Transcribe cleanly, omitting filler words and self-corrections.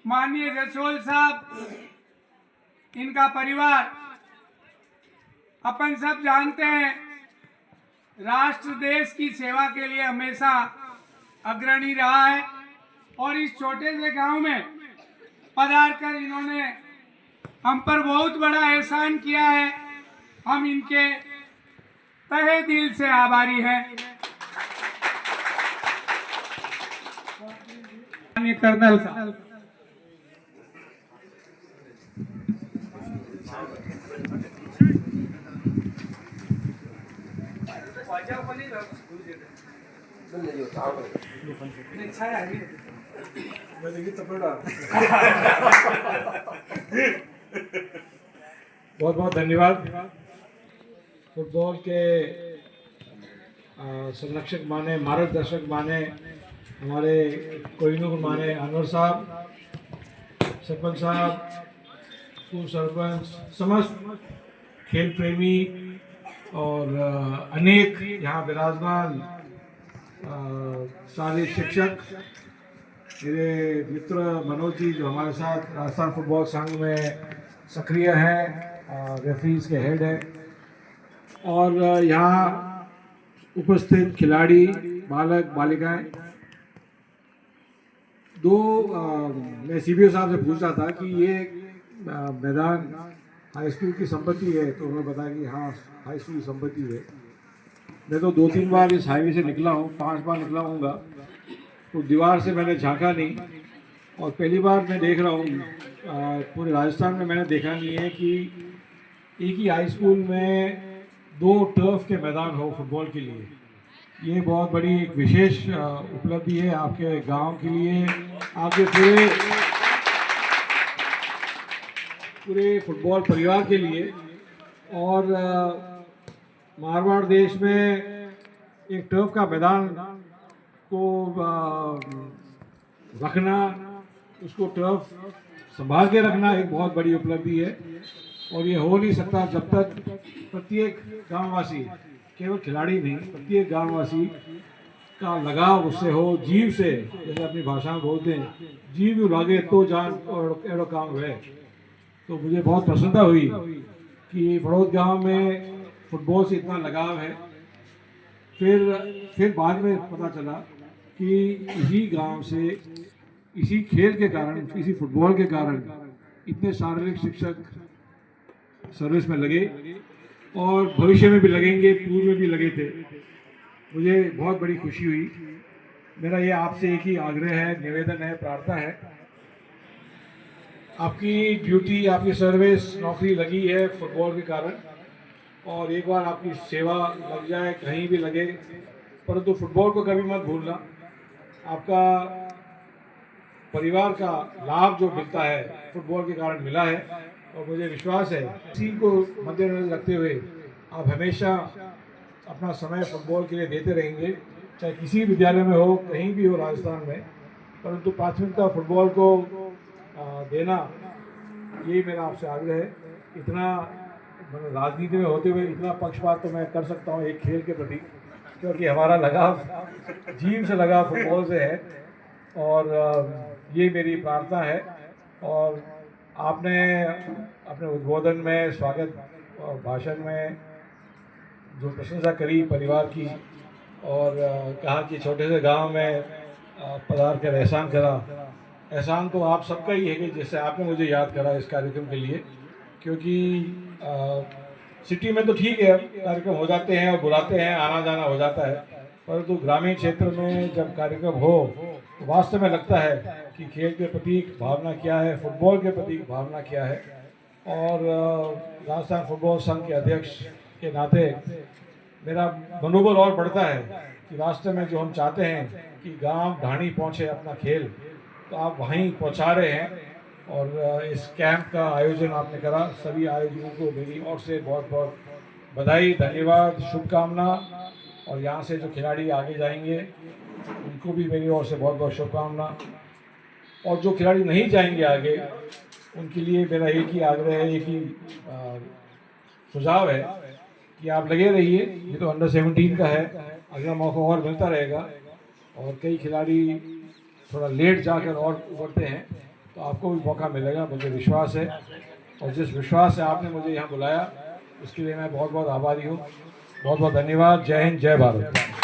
माननीय जसोल साहब, इनका परिवार, अपन सब जानते हैं राष्ट्र देश की सेवा के लिए हमेशा अग्रणी रहा है और इस छोटे से गांव में पधार कर इन्होंने हम पर बहुत बड़ा एहसान किया है। हम इनके तहे दिल से आभारी हैं। कर्नल साहब, बहुत बहुत धन्यवाद। फुटबॉल के संरक्षक माने, मार्गदर्शक माने, हमारे कोहिनूर माने अनवर साहब, सरपंच साहब, स्कूल सरपंच, समस्त खेल प्रेमी और अनेक यहाँ विराजमान सारे शिक्षक, मेरे मित्र मनोज जी जो हमारे साथ राजस्थान फुटबॉल संघ में सक्रिय हैं, रेफरीज के हेड हैं, और यहाँ उपस्थित खिलाड़ी, बालक बालिकाएं। मैं सीबीओ साहब से पूछ रहा था कि ये मैदान हाई स्कूल की संपत्ति है, तो उन्होंने बताया कि हाँ हाई स्कूल की संपत्ति है। मैं तो 2-3 बार इस हाईवे से निकला हूँ, 5 बार निकला हूँगा, तो दीवार से मैंने झांका नहीं, और पहली बार मैं देख रहा हूँ पूरे राजस्थान में मैंने देखा नहीं है कि एक ही हाई स्कूल में 2 टर्फ के मैदान हो फुटबॉल के लिए। ये बहुत बड़ी एक विशेष उपलब्धि है आपके गांव के लिए, आपके पूरे फुटबॉल परिवार के लिए। और मारवाड़ देश में एक टर्फ का मैदान को रखना, उसको टर्फ संभाल के रखना एक बहुत बड़ी उपलब्धि है, और ये हो नहीं सकता जब तक प्रत्येक गांववासी, केवल खिलाड़ी नहीं, प्रत्येक गांववासी का लगाव उससे हो, जीव से, जैसे अपनी भाषा में बोलते हैं, जीव लागे तो जान और एड़ो काम है। तो मुझे बहुत प्रसन्नता हुई कि बड़ौद गांव में फुटबॉल से इतना लगाव है। फिर बाद में पता चला कि इसी गांव से, इसी खेल के कारण, इसी फुटबॉल के कारण इतने शारीरिक शिक्षक सर्विस में लगे और भविष्य में भी लगेंगे, पूर्व में भी लगे थे। मुझे बहुत बड़ी खुशी हुई। मेरा ये आपसे एक ही आग्रह है, निवेदन है, प्रार्थना है, आपकी ड्यूटी, आपकी सर्विस, नौकरी लगी है फुटबॉल के कारण, और एक बार आपकी सेवा लग जाए, कहीं भी लगे, परंतु फुटबॉल को कभी मत भूलना। आपका परिवार का लाभ जो मिलता है फुटबॉल के कारण मिला है, और मुझे विश्वास है इसी को मद्देनजर रखते हुए आप हमेशा अपना समय फुटबॉल के लिए देते रहेंगे, चाहे किसी विद्यालय में हो, कहीं भी हो राजस्थान में, परंतु प्राथमिकता फुटबॉल को देना, यही मेरा आपसे आग्रह है। इतना राजनीति में होते हुए इतना पक्षपात तो मैं कर सकता हूँ एक खेल के प्रति, क्योंकि हमारा लगाव, जीव से लगाव फुटबॉल से है, और ये मेरी प्रार्थना है। और आपने अपने उद्बोधन में, स्वागत भाषण में जो प्रशंसा करी परिवार की, और कहा कि छोटे से गांव में पधार कर एहसान करा, एहसान तो आप सबका ही है कि जैसे आपने मुझे याद करा इस कार्यक्रम के लिए, क्योंकि सिटी में तो ठीक है कार्यक्रम हो जाते हैं और बुलाते हैं, आना जाना हो जाता है, परंतु ग्रामीण क्षेत्र में जब कार्यक्रम हो तो वास्तव में लगता है कि खेल के प्रति भावना क्या है, फुटबॉल के प्रति भावना क्या है। और राजस्थान फुटबॉल संघ के अध्यक्ष के नाते मेरा मनोबल और बढ़ता है कि वास्तव में जो हम चाहते हैं कि गांव ढाणी पहुंचे अपना खेल, तो आप वहीं पहुंचा रहे हैं। और इस कैंप का आयोजन आपने करा, सभी आयोजकों को मेरी ओर से बहुत बहुत बधाई, धन्यवाद, शुभकामना। और यहाँ से जो खिलाड़ी आगे जाएंगे उनको भी मेरी ओर से बहुत बहुत शुभकामना, और जो खिलाड़ी नहीं जाएंगे आगे उनके लिए मेरा एक ही आग्रह है, एक ही सुझाव है कि आप लगे रहिए। ये तो अंडर 17 का है, अगला मौका और मिलता रहेगा, और कई खिलाड़ी थोड़ा लेट जाकर और उभरते हैं, तो आपको भी मौका मिलेगा, मुझे विश्वास है। और जिस विश्वास से आपने मुझे यहाँ बुलाया उसके लिए मैं बहुत बहुत आभारी हूँ। बहुत बहुत धन्यवाद। जय हिंद, जय भारत।